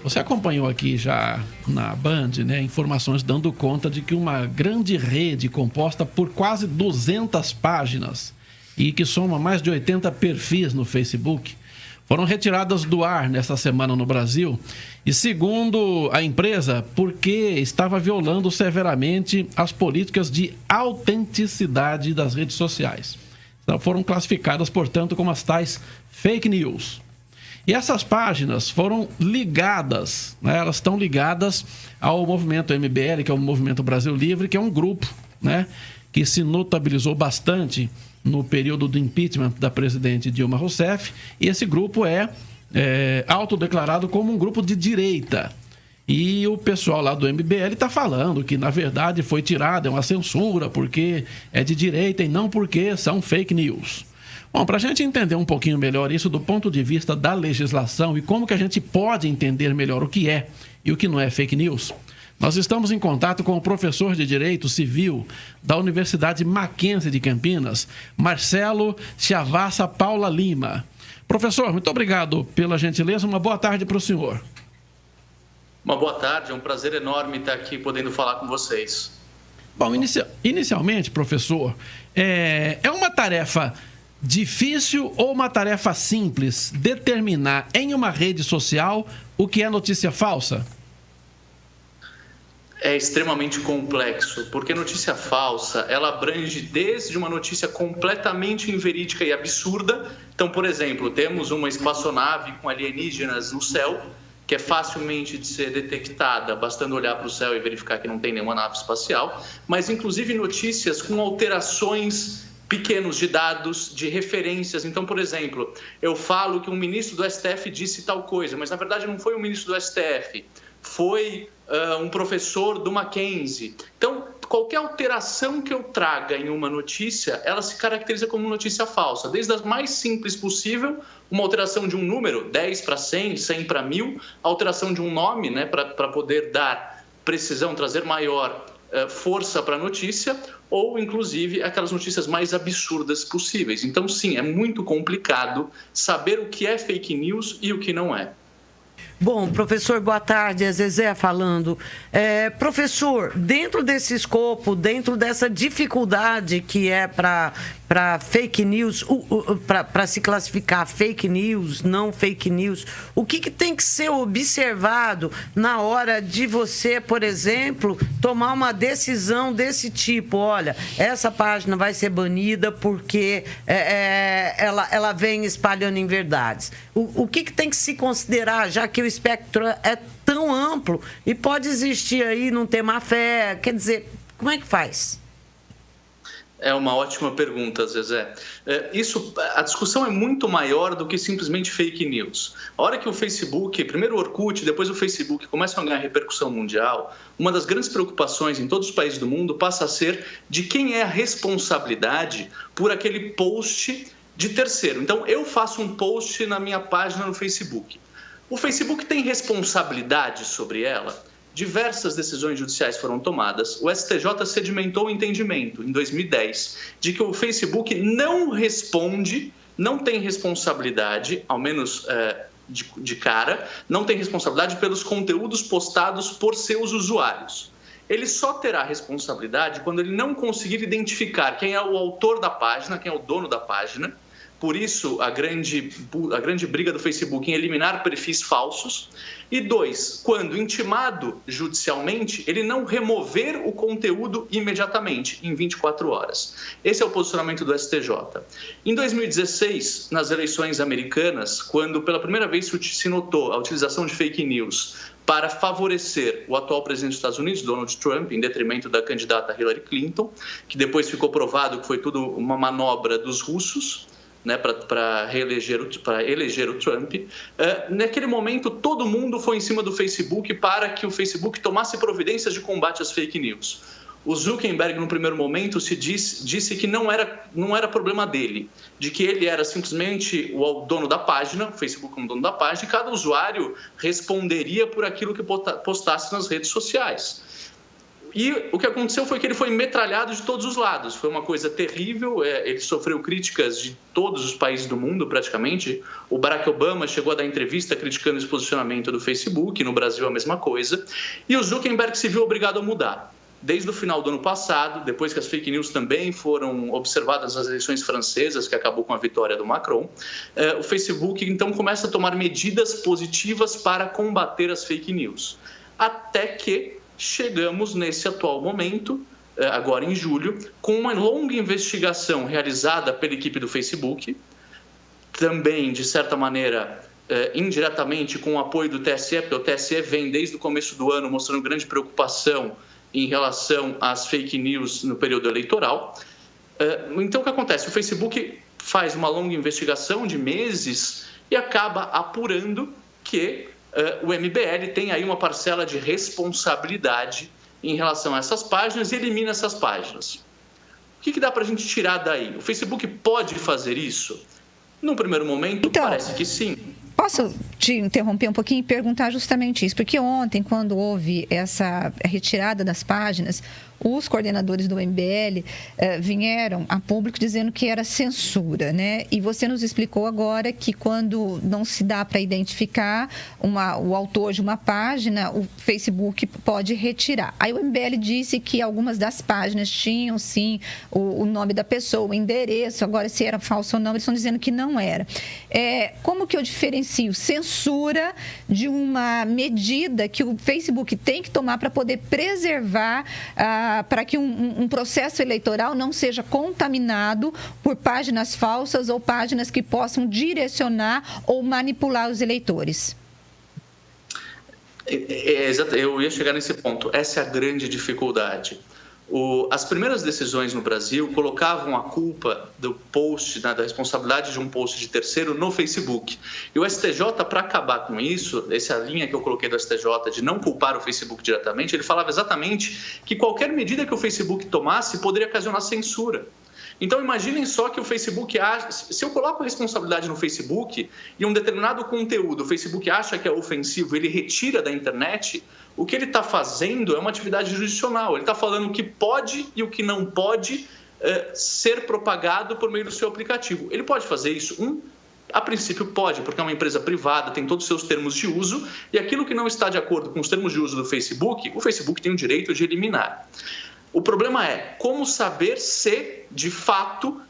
Você acompanhou aqui já na Band, né, informações dando conta de que uma grande rede composta por quase 200 páginas e que soma mais de 80 perfis no Facebook foram retiradas do ar nesta semana no Brasil e, segundo a empresa, porque estava violando severamente as políticas de autenticidade das redes sociais. Então, foram classificadas, portanto, como as tais fake news. E essas páginas foram ligadas, né, elas estão ligadas ao movimento MBL, que é o Movimento Brasil Livre, que é um grupo, né, que se notabilizou bastante no período do impeachment da presidente Dilma Rousseff, e esse grupo é autodeclarado como um grupo de direita. E o pessoal lá do MBL está falando que, na verdade, foi tirada, é uma censura, porque é de direita e não porque são fake news. Bom, para a gente entender um pouquinho melhor isso do ponto de vista da legislação e como que a gente pode entender melhor o que é e o que não é fake news, nós estamos em contato com o professor de Direito Civil da Universidade Mackenzie de Campinas, Marcelo Chavassa Paula Lima. Professor, muito obrigado pela gentileza, uma boa tarde para o senhor. Uma boa tarde, é um prazer enorme estar aqui podendo falar com vocês. Bom, inicialmente, professor, é uma tarefa difícil ou uma tarefa simples determinar em uma rede social o que é notícia falsa? É extremamente complexo, porque notícia falsa, ela abrange desde uma notícia completamente inverídica e absurda. Então, por exemplo, temos uma espaçonave com alienígenas no céu, que é facilmente de ser detectada, bastando olhar para o céu e verificar que não tem nenhuma nave espacial, mas inclusive notícias com alterações pequenos de dados, de referências. Então, por exemplo, eu falo que um ministro do STF disse tal coisa, mas na verdade não foi um ministro do STF, foi um professor do Mackenzie. Então, qualquer alteração que eu traga em uma notícia, ela se caracteriza como notícia falsa, desde a mais simples possível, uma alteração de um número, 10 para 100, 100 para 1000, alteração de um nome, né, para poder dar precisão, trazer maior força para a notícia, ou inclusive aquelas notícias mais absurdas possíveis. Então, sim, é muito complicado saber o que é fake news e o que não é. Bom, professor, boa tarde, é Zezé falando. Professor, dentro desse escopo, dentro dessa dificuldade que é para fake news, para se classificar fake news, não fake news, o que tem que ser observado na hora de você, por exemplo, tomar uma decisão desse tipo? Olha, essa página vai ser banida porque ela vem espalhando inverdades. O que tem que se considerar, já que o espectro é tão amplo e pode existir aí, não ter má fé, quer dizer, como é que faz? É uma ótima pergunta, Zezé. A discussão é muito maior do que simplesmente fake news. A hora que o Facebook, primeiro o Orkut, depois o Facebook, começam a ganhar repercussão mundial, uma das grandes preocupações em todos os países do mundo passa a ser de quem é a responsabilidade por aquele post de terceiro. Então, eu faço um post na minha página no Facebook. O Facebook tem responsabilidade sobre ela? Diversas decisões judiciais foram tomadas. O STJ sedimentou o entendimento, em 2010, de que o Facebook não responde, não tem responsabilidade, ao menos de cara, não tem responsabilidade pelos conteúdos postados por seus usuários. Ele só terá responsabilidade quando ele não conseguir identificar quem é o autor da página, quem é o dono da página. Por isso, a grande briga do Facebook em eliminar perfis falsos. E 2, quando intimado judicialmente, ele não remover o conteúdo imediatamente, em 24 horas. Esse é o posicionamento do STJ. Em 2016, nas eleições americanas, quando pela primeira vez se notou a utilização de fake news para favorecer o atual presidente dos Estados Unidos, Donald Trump, em detrimento da candidata Hillary Clinton, que depois ficou provado que foi tudo uma manobra dos russos, né, para eleger o Trump. Naquele momento, todo mundo foi em cima do Facebook para que o Facebook tomasse providências de combate às fake news. O Zuckerberg, no primeiro momento, disse que não era problema dele, de que ele era simplesmente o dono da página, o Facebook como dono da página, e cada usuário responderia por aquilo que postasse nas redes sociais. E o que aconteceu foi que ele foi metralhado de todos os lados. Foi uma coisa terrível, ele sofreu críticas de todos os países do mundo, praticamente. O Barack Obama chegou a dar entrevista criticando esse posicionamento do Facebook, no Brasil a mesma coisa. E o Zuckerberg se viu obrigado a mudar. Desde o final do ano passado, depois que as fake news também foram observadas nas eleições francesas, que acabou com a vitória do Macron, o Facebook então começa a tomar medidas positivas para combater as fake news. Até que chegamos nesse atual momento, agora em julho, com uma longa investigação realizada pela equipe do Facebook, também, de certa maneira, indiretamente com o apoio do TSE, porque o TSE vem desde o começo do ano mostrando grande preocupação em relação às fake news no período eleitoral. Então, o que acontece? O Facebook faz uma longa investigação de meses e acaba apurando que o MBL tem aí uma parcela de responsabilidade em relação a essas páginas e elimina essas páginas. O que dá para a gente tirar daí? O Facebook pode fazer isso? No primeiro momento, então, parece que sim. Posso te interromper um pouquinho e perguntar justamente isso? Porque ontem, quando houve essa retirada das páginas, os coordenadores do MBL vieram a público dizendo que era censura, né? E você nos explicou agora que quando não se dá para identificar o autor de uma página, o Facebook pode retirar. Aí o MBL disse que algumas das páginas tinham, sim, o nome da pessoa, o endereço. Agora, se era falso ou não, eles estão dizendo que não era. Como que eu diferencio censura de uma medida que o Facebook tem que tomar para poder preservar para que um processo eleitoral não seja contaminado por páginas falsas ou páginas que possam direcionar ou manipular os eleitores? Eu ia chegar nesse ponto. Essa é a grande dificuldade. As primeiras decisões no Brasil colocavam a culpa do post, da responsabilidade de um post de terceiro no Facebook. E o STJ, para acabar com isso, essa linha que eu coloquei do STJ de não culpar o Facebook diretamente, ele falava exatamente que qualquer medida que o Facebook tomasse poderia ocasionar censura. Então, imaginem só que o Facebook se eu coloco a responsabilidade no Facebook e um determinado conteúdo o Facebook acha que é ofensivo, ele retira da internet, o que ele está fazendo é uma atividade jurisdicional. Ele está falando o que pode e o que não pode ser propagado por meio do seu aplicativo. Ele pode fazer isso? A princípio pode, porque é uma empresa privada, tem todos os seus termos de uso, e aquilo que não está de acordo com os termos de uso do Facebook, o Facebook tem o direito de eliminar. O problema é como saber se, de fato,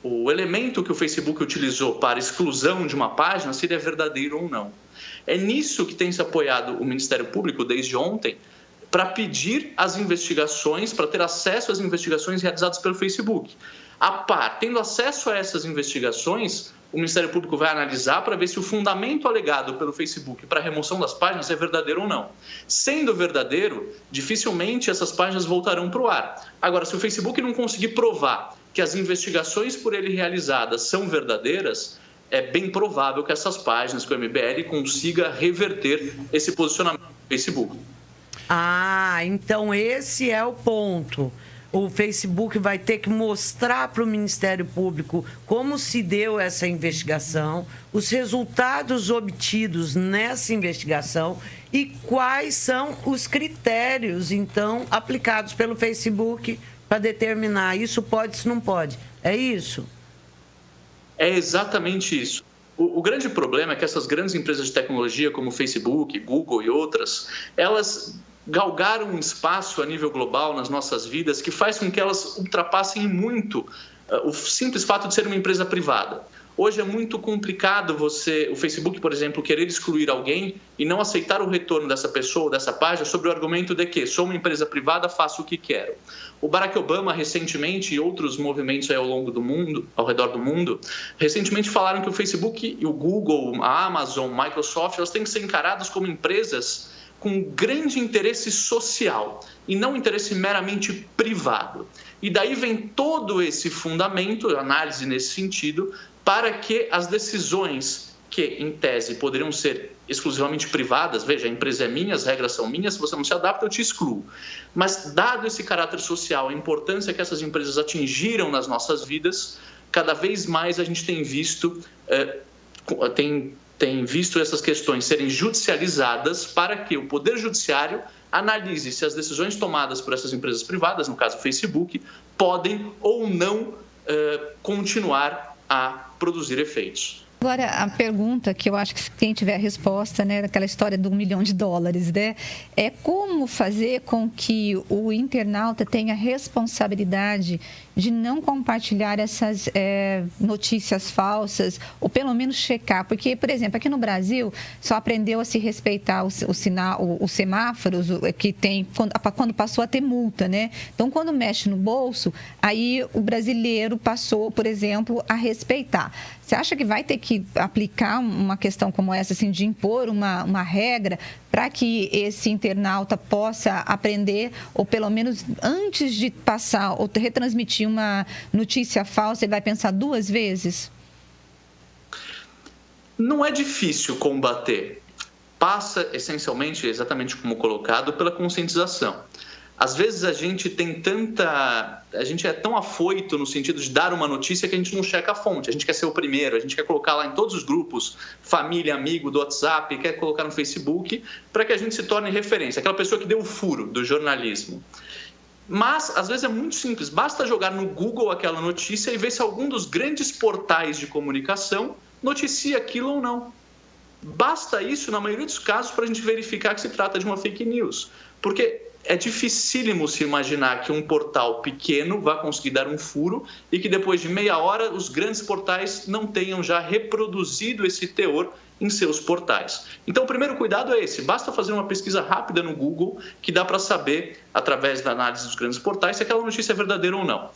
o elemento que o Facebook utilizou para exclusão de uma página, se ele é verdadeiro ou não. É nisso que tem se apoiado o Ministério Público desde ontem, para pedir as investigações, para ter acesso às investigações realizadas pelo Facebook. Tendo acesso a essas investigações, o Ministério Público vai analisar para ver se o fundamento alegado pelo Facebook para a remoção das páginas é verdadeiro ou não. Sendo verdadeiro, dificilmente essas páginas voltarão para o ar. Agora, se o Facebook não conseguir provar que as investigações por ele realizadas são verdadeiras, é bem provável que essas páginas, que o MBL consiga reverter esse posicionamento do Facebook. Então esse é o ponto. O Facebook vai ter que mostrar para o Ministério Público como se deu essa investigação, os resultados obtidos nessa investigação e quais são os critérios, então, aplicados pelo Facebook para determinar isso pode, isso não pode. É isso? É exatamente isso. O grande problema é que essas grandes empresas de tecnologia, como Facebook, Google e outras, elas galgaram um espaço a nível global nas nossas vidas que faz com que elas ultrapassem muito o simples fato de ser uma empresa privada. Hoje é muito complicado o Facebook, por exemplo, querer excluir alguém e não aceitar o retorno dessa pessoa, dessa página, sobre o argumento de que sou uma empresa privada, faço o que quero. O Barack Obama, recentemente, e outros movimentos aí ao redor do mundo, recentemente falaram que o Facebook e o Google, a Amazon, a Microsoft, elas têm que ser encaradas como empresas com grande interesse social e não interesse meramente privado. E daí vem todo esse fundamento, análise nesse sentido, para que as decisões que, em tese, poderiam ser exclusivamente privadas, veja, a empresa é minha, as regras são minhas, se você não se adapta, eu te excluo. Mas, dado esse caráter social, a importância que essas empresas atingiram nas nossas vidas, cada vez mais a gente tem visto, tem tem visto essas questões serem judicializadas para que o Poder Judiciário analise se as decisões tomadas por essas empresas privadas, no caso o Facebook, podem ou não continuar a produzir efeitos. Agora, a pergunta que eu acho que quem tiver a resposta, né, daquela história do $1 milhão, né, é como fazer com que o internauta tenha responsabilidade de não compartilhar essas notícias falsas, ou pelo menos checar, porque, por exemplo, aqui no Brasil, só aprendeu a se respeitar os semáforos que tem quando passou a ter multa, né? Então, quando mexe no bolso, aí o brasileiro passou, por exemplo, a respeitar. Você acha que vai ter que aplicar uma questão como essa, assim, de impor uma regra para que esse internauta possa aprender, ou pelo menos antes de passar ou retransmitir uma notícia falsa, ele vai pensar 2 vezes? Não é difícil combater. Passa, essencialmente, exatamente como colocado, pela conscientização. Às vezes a gente é tão afoito no sentido de dar uma notícia que a gente não checa a fonte. A gente quer ser o primeiro, a gente quer colocar lá em todos os grupos, família, amigo do WhatsApp, quer colocar no Facebook, para que a gente se torne referência. Aquela pessoa que deu o furo do jornalismo. Mas, às vezes, é muito simples. Basta jogar no Google aquela notícia e ver se algum dos grandes portais de comunicação noticia aquilo ou não. Basta isso, na maioria dos casos, para a gente verificar que se trata de uma fake news. Porque é dificílimo se imaginar que um portal pequeno vá conseguir dar um furo e que depois de meia hora os grandes portais não tenham já reproduzido esse teor em seus portais. Então, o primeiro cuidado é esse. Basta fazer uma pesquisa rápida no Google que dá para saber, através da análise dos grandes portais, se aquela notícia é verdadeira ou não.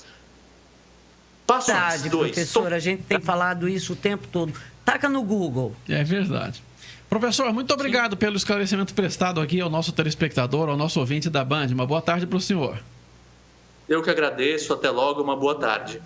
Passo 2. Professor, a gente tem falado isso o tempo todo. Taca no Google. É verdade. Professor, muito obrigado pelo esclarecimento prestado aqui ao nosso telespectador, ao nosso ouvinte da Band. Uma boa tarde para o senhor. Eu que agradeço. Até logo. Uma boa tarde.